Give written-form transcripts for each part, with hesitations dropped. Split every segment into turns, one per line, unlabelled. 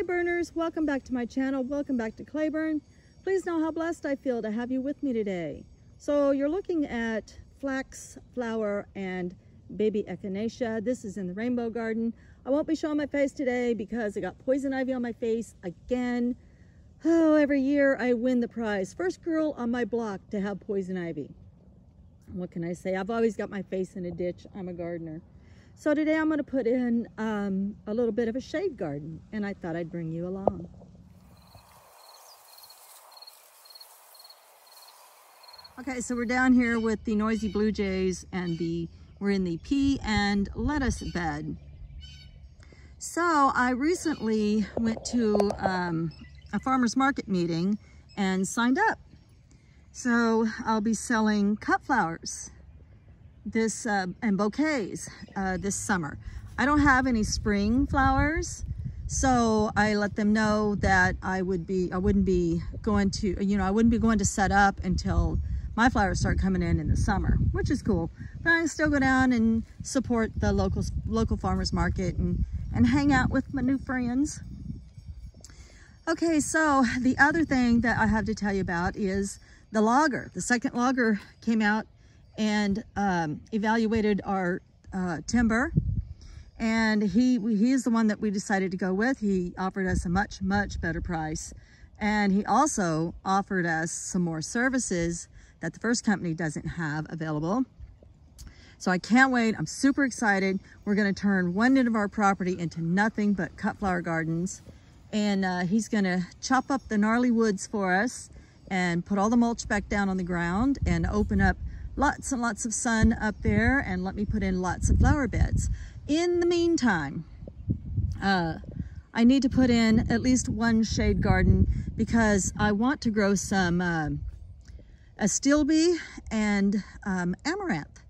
Clayburners, welcome back to my channel. Welcome back to Clayburn. Please know how blessed I feel to have you with me today. So you're looking at flax flower and baby echinacea. This is in the rainbow garden. I won't be showing my face today because I got poison ivy on my face again. Oh, every year I win the prize. First girl on my block to have poison ivy. What can I say? I've always got my face in a ditch. I'm a gardener. So today I'm going to put in a little bit of a shade garden, and I thought I'd bring you along. Okay, so we're down here with the noisy blue jays, and we're in the pea and lettuce bed. So I recently went to a farmer's market meeting and signed up. So I'll be selling cut flowers and bouquets this summer. I don't have any spring flowers, so I let them know that I wouldn't be going to set up until my flowers start coming in the summer, which is cool. But I can still go down and support the local farmers market and hang out with my new friends. Okay, so the other thing that I have to tell you about is the logger. The second logger came out and evaluated our timber, and he is the one that we decided to go with. He offered us a much better price, and he also offered us some more services that the first company doesn't have available. So I can't wait. I'm super excited. We're going to turn one end of our property into nothing but cut flower gardens, and he's going to chop up the gnarly woods for us and put all the mulch back down on the ground and open up lots and lots of sun up there and let me put in lots of flower beds. In the meantime, I need to put in at least one shade garden because I want to grow some astilbe and amaranth.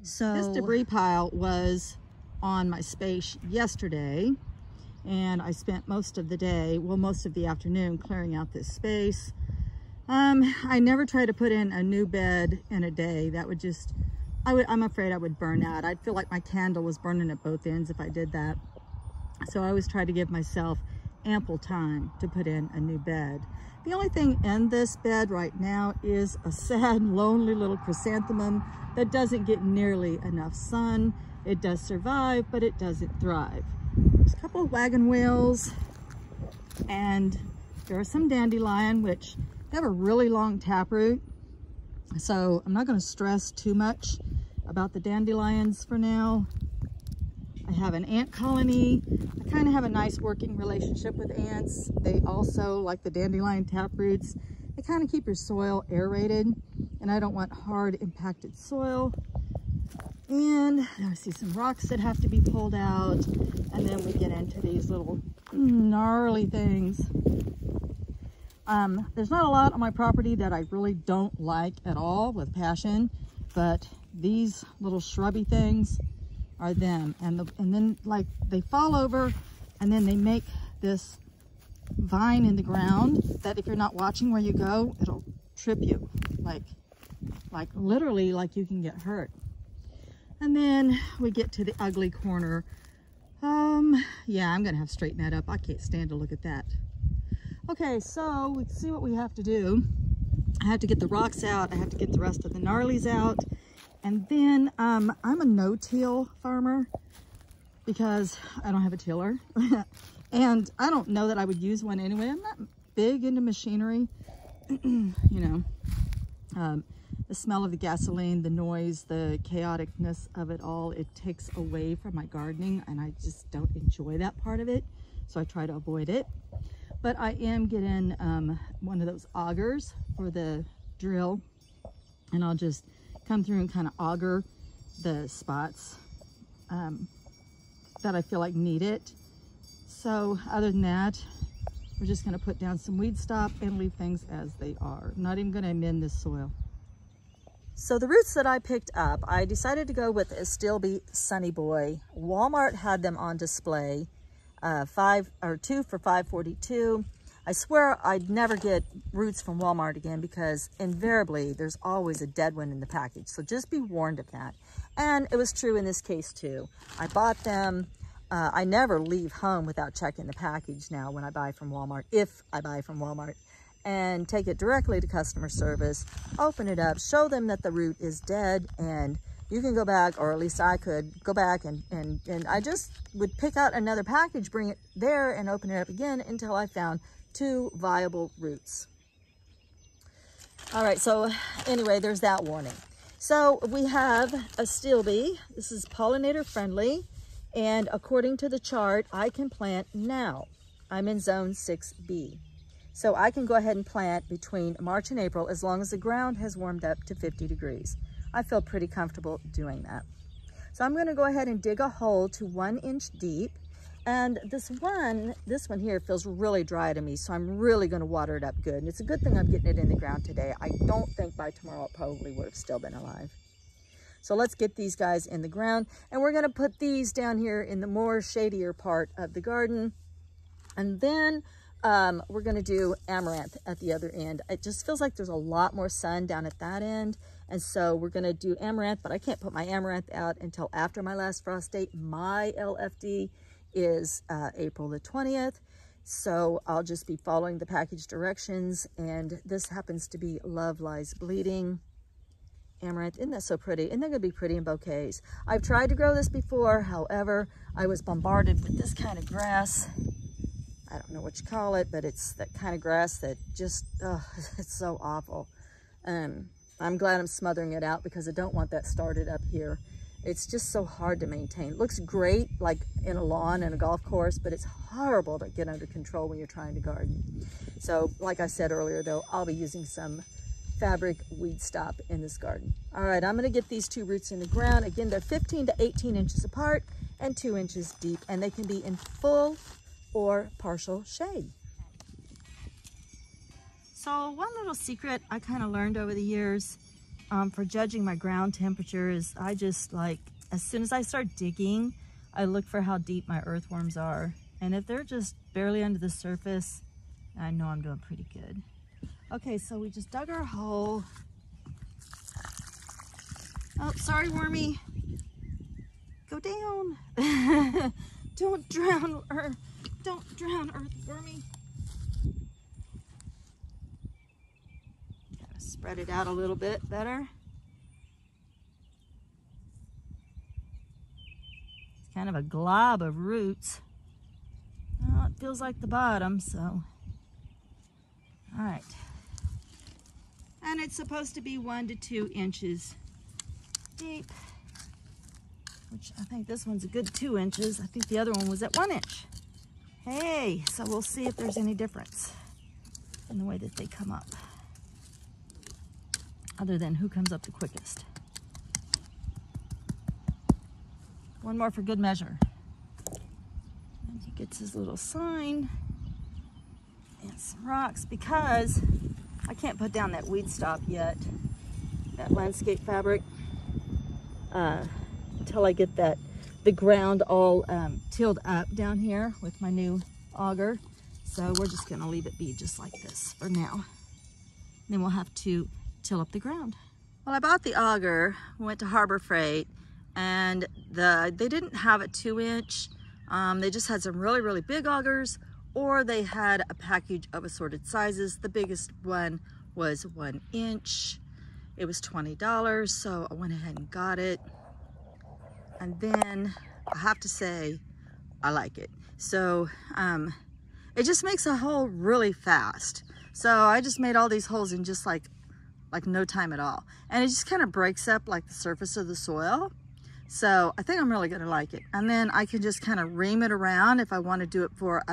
So this debris pile was on my space yesterday, and I spent most of the day, well, most of the afternoon clearing out this space. I never try to put in a new bed in a day. That would just, I'm afraid I would burn out. I'd feel like my candle was burning at both ends if I did that. So I always try to give myself ample time to put in a new bed. The only thing in this bed right now is a sad, lonely little chrysanthemum that doesn't get nearly enough sun. It does survive, but it doesn't thrive. There's a couple of wagon wheels, and there are some dandelion, which have a really long taproot, so I'm not going to stress too much about the dandelions for now. I have an ant colony. I kind of have a nice working relationship with ants. They also, like the dandelion taproots, they kind of keep your soil aerated, and I don't want hard impacted soil. And I see some rocks that have to be pulled out, and then we get into these little gnarly things. There's not a lot on my property that I really don't like at all with passion, but these little shrubby things are them. And then like they fall over, and then they make this vine in the ground that if you're not watching where you go, it'll trip you, like literally, like you can get hurt. And then we get to the ugly corner. Yeah, I'm gonna have to straighten that up. I can't stand to look at that. Okay, so we see what we have to do. I have to get the rocks out. I have to get the rest of the gnarlies out. And then I'm a no-till farmer because I don't have a tiller. And I don't know that I would use one anyway. I'm not big into machinery. You know, the smell of the gasoline, the noise, the chaoticness of it all, it takes away from my gardening, and I just don't enjoy that part of it. So I try to avoid it. But I am getting one of those augers for the drill, and I'll just come through and kind of auger the spots that I feel like need it. So other than that, we're just going to put down some weed stop and leave things as they are. I'm not even going to amend this soil. So the roots that I picked up, I decided to go with Astilbe Sunny Boy. Walmart had them on display. 2 for $5.42. I swear I'd never get roots from Walmart again because invariably there's always a dead one in the package. So just be warned of that. And it was true in this case too. I bought them. I never leave home without checking the package now when I buy from Walmart, if I buy from Walmart, and take it directly to customer service, open it up, show them that the root is dead, and you can go back, or at least I could go back and I just would pick out another package, bring it there and open it up again until I found 2 viable roots. All right, so anyway, there's that warning. So we have a steel bee. This is pollinator friendly. And according to the chart, I can plant now. I'm in zone 6B. So I can go ahead and plant between March and April as long as the ground has warmed up to 50 degrees. I feel pretty comfortable doing that. So I'm gonna go ahead and dig a hole to 1 inch deep. And this one here feels really dry to me, so I'm really gonna water it up good. And it's a good thing I'm getting it in the ground today. I don't think by tomorrow it probably would have still been alive. So let's get these guys in the ground, and we're gonna put these down here in the more shadier part of the garden. And then we're gonna do amaranth at the other end. It just feels like there's a lot more sun down at that end. And so we're gonna do amaranth, but I can't put my amaranth out until after my last frost date. My LFD is April the 20th. So I'll just be following the package directions. And this happens to be Love Lies Bleeding amaranth. Isn't that so pretty? Isn't that gonna be pretty in bouquets? I've tried to grow this before. However, I was bombarded with this kind of grass. I don't know what you call it, but it's that kind of grass that just, it's so awful. I'm glad I'm smothering it out because I don't want that started up here. It's just so hard to maintain. It looks great like in a lawn and a golf course, but it's horrible to get under control when you're trying to garden. So like I said earlier though, I'll be using some fabric weed stop in this garden. All right, I'm gonna get these 2 roots in the ground. Again, they're 15 to 18 inches apart and 2 inches deep, and they can be in full or partial shade. So one little secret I kind of learned over the years for judging my ground temperature is I just like, as soon as I start digging, I look for how deep my earthworms are. And if they're just barely under the surface, I know I'm doing pretty good. Okay, so we just dug our hole. Oh, sorry, wormy. Go down. Don't drown her. Don't drown, earthwormy. Gotta spread it out a little bit better. It's kind of a glob of roots. Well, it feels like the bottom, so. All right. And it's supposed to be 1 to 2 inches deep, which I think this one's a good 2 inches. I think the other one was at 1 inch. Hey, so we'll see if there's any difference in the way that they come up, other than who comes up the quickest. One more for good measure. And he gets his little sign and some rocks, because I can't put down that weed stop yet, that landscape fabric, until I get the ground all tilled up down here with my new auger. So we're just gonna leave it be just like this for now. Then we'll have to till up the ground. Well, I bought the auger, went to Harbor Freight, and they didn't have a 2 inch. They just had some really, really big augers, or they had a package of assorted sizes. The biggest one was 1 inch. It was $20, so I went ahead and got it. And then I have to say, I like it. So it just makes a hole really fast. So I just made all these holes in just like no time at all. And it just kind of breaks up like the surface of the soil. So I think I'm really gonna like it. And then I can just kind of ream it around if I want to do it for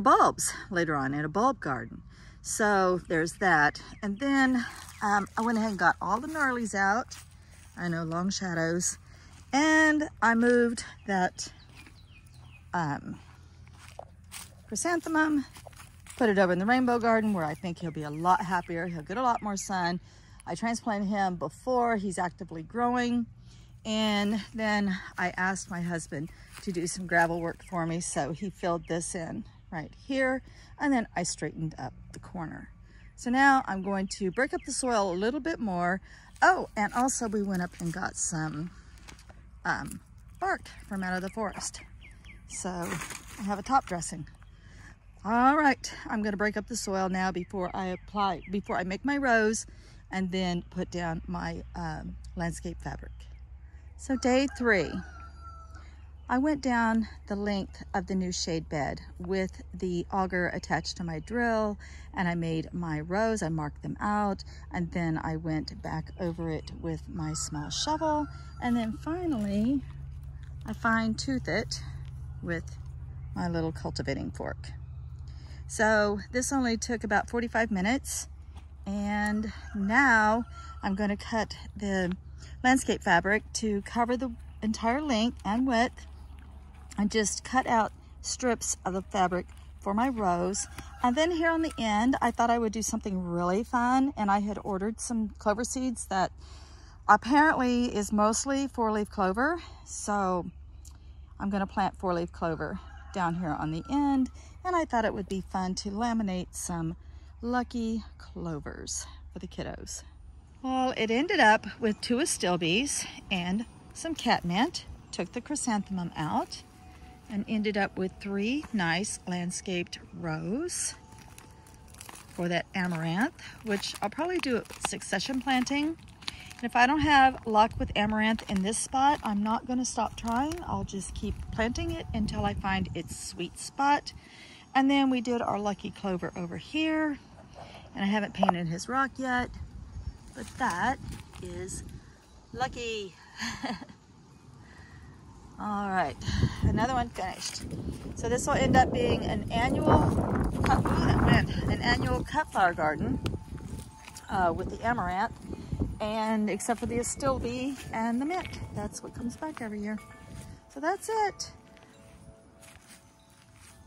bulbs later on in a bulb garden. So there's that. And then I went ahead and got all the gnarlies out. I know, long shadows. And I moved that chrysanthemum, put it over in the rainbow garden where I think he'll be a lot happier. He'll get a lot more sun. I transplanted him before he's actively growing. And then I asked my husband to do some gravel work for me. So he filled this in right here. And then I straightened up the corner. So now I'm going to break up the soil a little bit more. Oh, and also we went up and got some bark from out of the forest. So I have a top dressing. All right, I'm gonna break up the soil now before I make my rows and then put down my landscape fabric. So day 3, I went down the length of the new shade bed with the auger attached to my drill, and I made my rows. I marked them out, and then I went back over it with my small shovel, and then finally I fine-tooth it with my little cultivating fork. So this only took about 45 minutes, and now I'm going to cut the landscape fabric to cover the entire length and width, and just cut out strips of the fabric for my rows. And then here on the end, I thought I would do something really fun, and I had ordered some clover seeds that apparently is mostly 4-leaf clover. So I'm gonna plant 4-leaf clover down here on the end, and I thought it would be fun to laminate some lucky clovers for the kiddos. Well, it ended up with 2 astilbes and some catmint. Took the chrysanthemum out and ended up with 3 nice landscaped rows for that amaranth, which I'll probably do succession planting. And if I don't have luck with amaranth in this spot, I'm not going to stop trying. I'll just keep planting it until I find its sweet spot. And then we did our lucky clover over here, and I haven't painted his rock yet, but that is lucky. All right, another one finished. So this will end up being an annual cut flower garden with the amaranth, and except for the astilbe and the mint. That's what comes back every year. So that's it.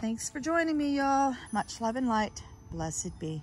Thanks for joining me, y'all. Much love and light. Blessed be.